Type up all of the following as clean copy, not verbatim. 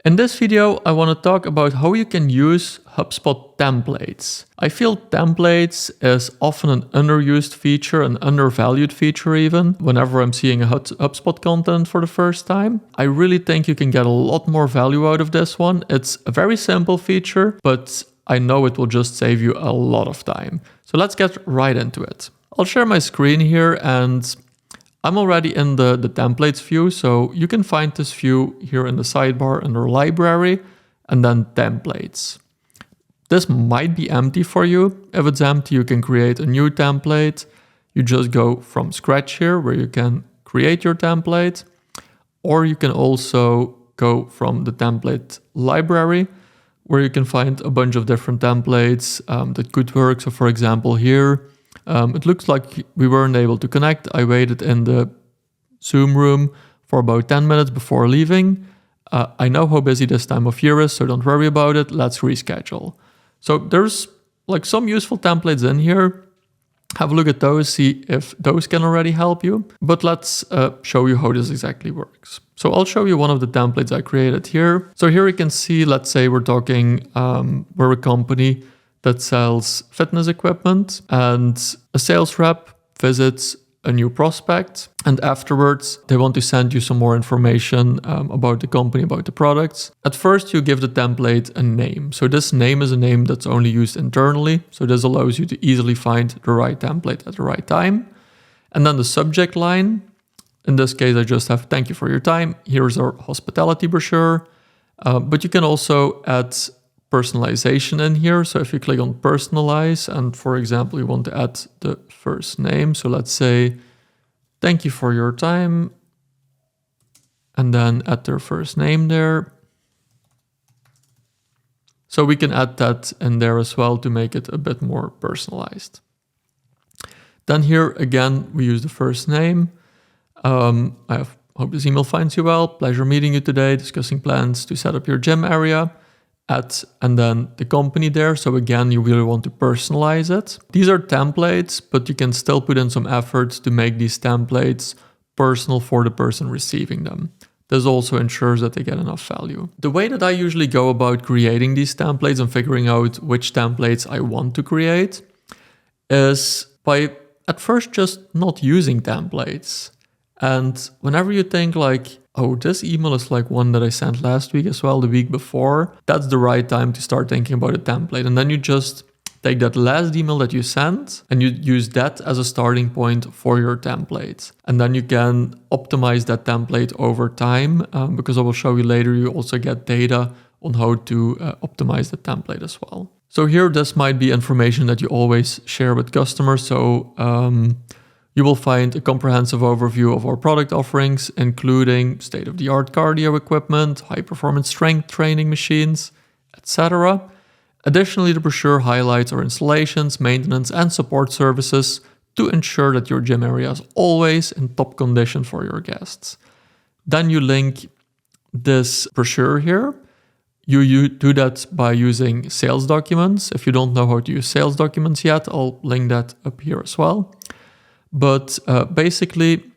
In this video, I want to talk about how you can use HubSpot templates. I feel templates is often an underused feature, an undervalued feature even, whenever I'm seeing a HubSpot content for the first time. I really think you can get a lot more value out of this one. It's a very simple feature, but I know it will just save you a lot of time. So let's get right into it. I'll share my screen here and I'm already in the templates view, so you can find this view here in the sidebar under library and then templates. This might be empty for you. If it's empty, you can create a new template. You just go from scratch here where you can create your template, or you can also go from the template library where you can find a bunch of different templates that could work. So for example, here, it looks like we weren't able to connect. I waited in the Zoom room for about 10 minutes before leaving. I know how busy this time of year is, so don't worry about it. Let's reschedule. So there's like some useful templates in here. Have a look at those, see if those can already help you. But let's show you how this exactly works. So I'll show you one of the templates I created here. So here you can see, let's say we're talking, we're a company that sells fitness equipment, and a sales rep visits a new prospect, and afterwards they want to send you some more information about the company, about the products. At first you give the template a name. So this name is a name that's only used internally. So this allows you to easily find the right template at the right time. And then the subject line, in this case I just have "Thank you for your time. Here's our hospitality brochure." But you can also add personalization in here. So if you click on personalize and for example you want to add the first name, so let's say "Thank you for your time," and then add their first name there. So we can add that in there as well to make it a bit more personalized. Then here again we use the first name. I hope this email finds you well. Pleasure meeting you today, discussing plans to set up your gym area. Add and then the company there. So again, you really want to personalize it. These are templates, but you can still put in some efforts to make these templates personal for the person receiving them. This also ensures that they get enough value. The way that I usually go about creating these templates and figuring out which templates I want to create is by at first just not using templates. And whenever you think like, oh, this email is like one that I sent last week as well, the week before, that's the right time to start thinking about a template. And then you just take that last email that you sent and you use that as a starting point for your template. And then you can optimize that template over time because I will show you later, you also get data on how to optimize the template as well. So here, this might be information that you always share with customers. So you will find a comprehensive overview of our product offerings, including state-of-the-art cardio equipment, high-performance strength training machines, etc. Additionally, the brochure highlights our installations, maintenance, and support services to ensure that your gym area is always in top condition for your guests. Then you link this brochure here. You do that by using sales documents. If you don't know how to use sales documents yet, I'll link that up here as well. But basically,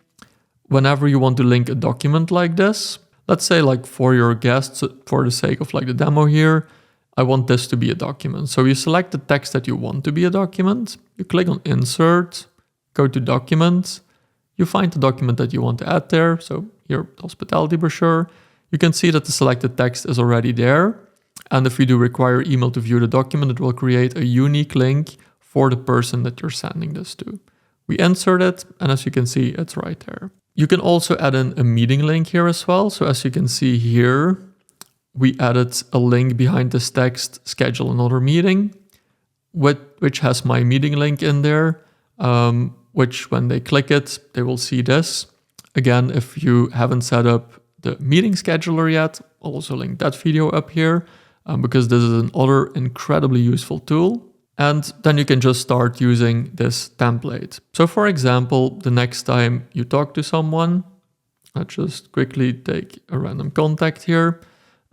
whenever you want to link a document like this, let's say like for your guests, for the sake of like the demo here, I want this to be a document. So you select the text that you want to be a document, you click on insert, go to document, you find the document that you want to add there. So here, hospitality brochure, you can see that the selected text is already there. And if you do require email to view the document, it will create a unique link for the person that you're sending this to. We insert it, and as you can see, it's right there. You can also add in a meeting link here as well. So as you can see here, we added a link behind this text, schedule another meeting, which has my meeting link in there, which when they click it, they will see this. Again, if you haven't set up the meeting scheduler yet, I'll also link that video up here because this is another incredibly useful tool. And then you can just start using this template. So for example, the next time you talk to someone, let's just quickly take a random contact here.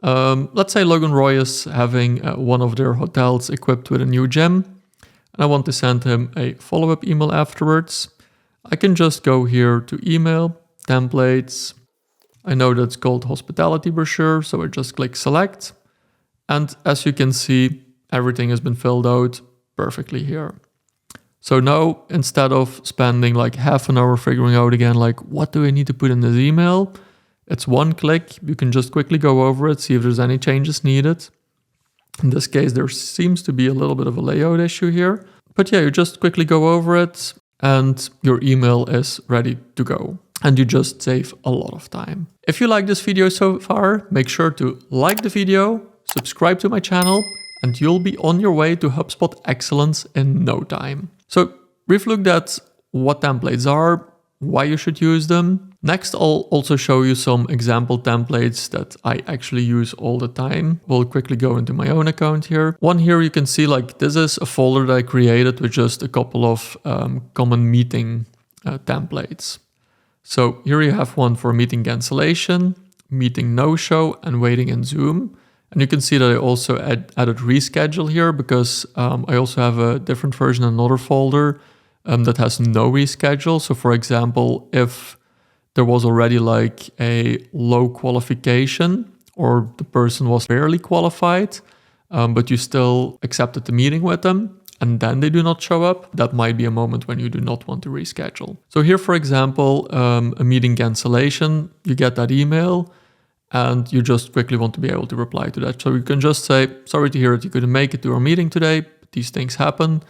Let's say Logan Roy is having one of their hotels equipped with a new gym, and I want to send him a follow-up email afterwards. I can just go here to email, templates, I know that's called hospitality brochure, so I just click select. And as you can see, everything has been filled out perfectly here. So now, instead of spending like half an hour figuring out again, like what do I need to put in this email? It's one click. You can just quickly go over it, see if there's any changes needed. In this case, there seems to be a little bit of a layout issue here. But yeah, you just quickly go over it and your email is ready to go. And you just save a lot of time. If you like this video so far, make sure to like the video, subscribe to my channel, and you'll be on your way to HubSpot excellence in no time. So we've looked at what templates are, why you should use them. Next, I'll also show you some example templates that I actually use all the time. We'll quickly go into my own account here. One here you can see like this is a folder that I created with just a couple of common meeting templates. So here you have one for meeting cancellation, meeting no-show, and waiting in Zoom. And you can see that I also added reschedule here because I also have a different version in another folder that has no reschedule. So for example, if there was already like a low qualification or the person was barely qualified, but you still accepted the meeting with them and then they do not show up, that might be a moment when you do not want to reschedule. So here, for example, a meeting cancellation, you get that email, and you just quickly want to be able to reply to that. So you can just say, sorry to hear that you couldn't make it to our meeting today, but these things happen.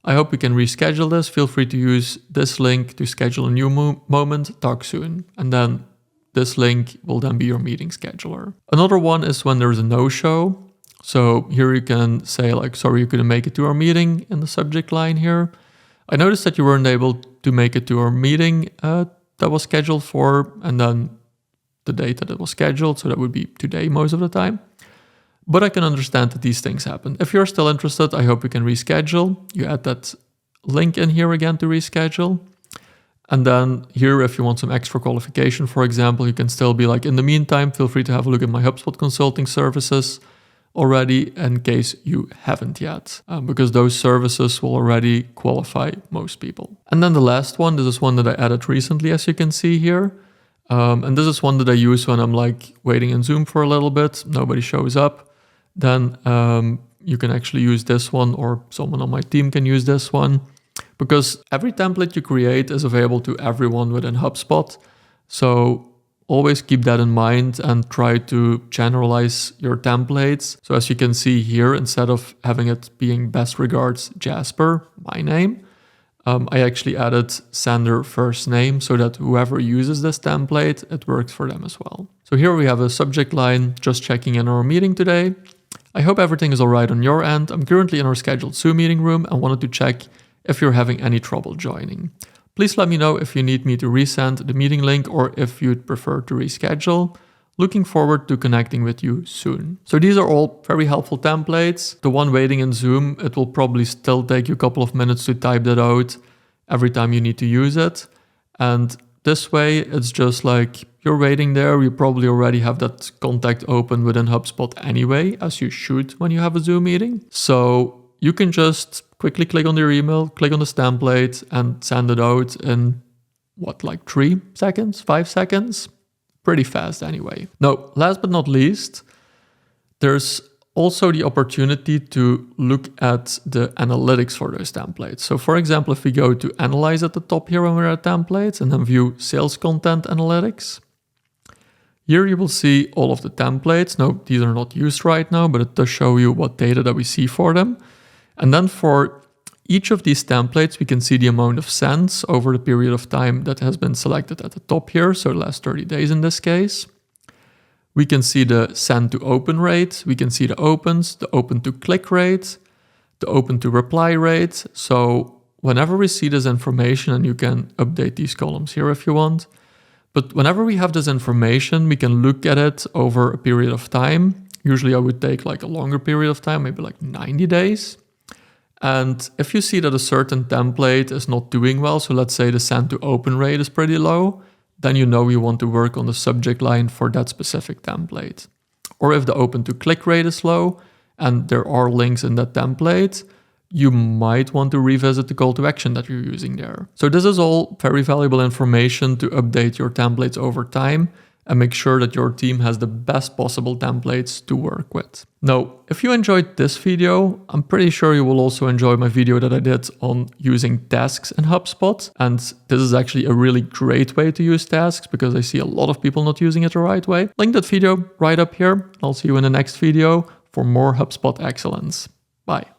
I hope we can reschedule this. Feel free to use this link to schedule a new moment. Talk soon. And then this link will then be your meeting scheduler. Another one is when there's a no-show. So here you can say like, sorry, you couldn't make it to our meeting in the subject line here. I noticed that you weren't able to make it to our meeting that was scheduled for, and then the date that it was scheduled, so that would be today most of the time. But I can understand that these things happen. If you're still interested, I hope we can reschedule. You add that link in here again to reschedule. And then here, if you want some extra qualification, for example, you can still be like, in the meantime, feel free to have a look at my HubSpot consulting services already in case you haven't yet, because those services will already qualify most people. And then the last one, this is one that I added recently, as you can see here. And this is one that I use when I'm like waiting in Zoom for a little bit, nobody shows up. Then you can actually use this one, or someone on my team can use this one, because every template you create is available to everyone within HubSpot. So always keep that in mind and try to generalize your templates. So as you can see here, instead of having it being best regards Jasper, my name, I actually added sender first name so that whoever uses this template, it works for them as well. So here we have a subject line, just checking in our meeting today. I hope everything is all right on your end. I'm currently in our scheduled Zoom meeting room and wanted to check if you're having any trouble joining. Please let me know if you need me to resend the meeting link or if you'd prefer to reschedule. Looking forward to connecting with you soon. So these are all very helpful templates. The one waiting in Zoom, it will probably still take you a couple of minutes to type that out every time you need to use it. And this way, it's just like you're waiting there. You probably already have that contact open within HubSpot anyway, as you should when you have a Zoom meeting. So you can just quickly click on your email, click on this template and send it out in what, like 3 seconds, 5 seconds? Pretty fast anyway. Now, last but not least, there's also the opportunity to look at the analytics for those templates. So for example, if we go to analyze at the top here when we're at templates and then view sales content analytics, here you will see all of the templates. Now, these are not used right now, but it does show you what data that we see for them. And then for each of these templates, we can see the amount of sends over the period of time that has been selected at the top here, so the last 30 days in this case. We can see the send to open rate, we can see the opens, the open to click rate, the open to reply rate. So whenever we see this information, and you can update these columns here if you want, but whenever we have this information, we can look at it over a period of time. Usually I would take like a longer period of time, maybe like 90 days. And if you see that a certain template is not doing well, so let's say the send to open rate is pretty low, then you know you want to work on the subject line for that specific template. Or if the open to click rate is low and there are links in that template, you might want to revisit the call to action that you're using there. So this is all very valuable information to update your templates over time and make sure that your team has the best possible templates to work with. Now, if you enjoyed this video, I'm pretty sure you will also enjoy my video that I did on using tasks in HubSpot. And this is actually a really great way to use tasks because I see a lot of people not using it the right way. Link that video right up here. I'll see you in the next video for more HubSpot excellence. Bye.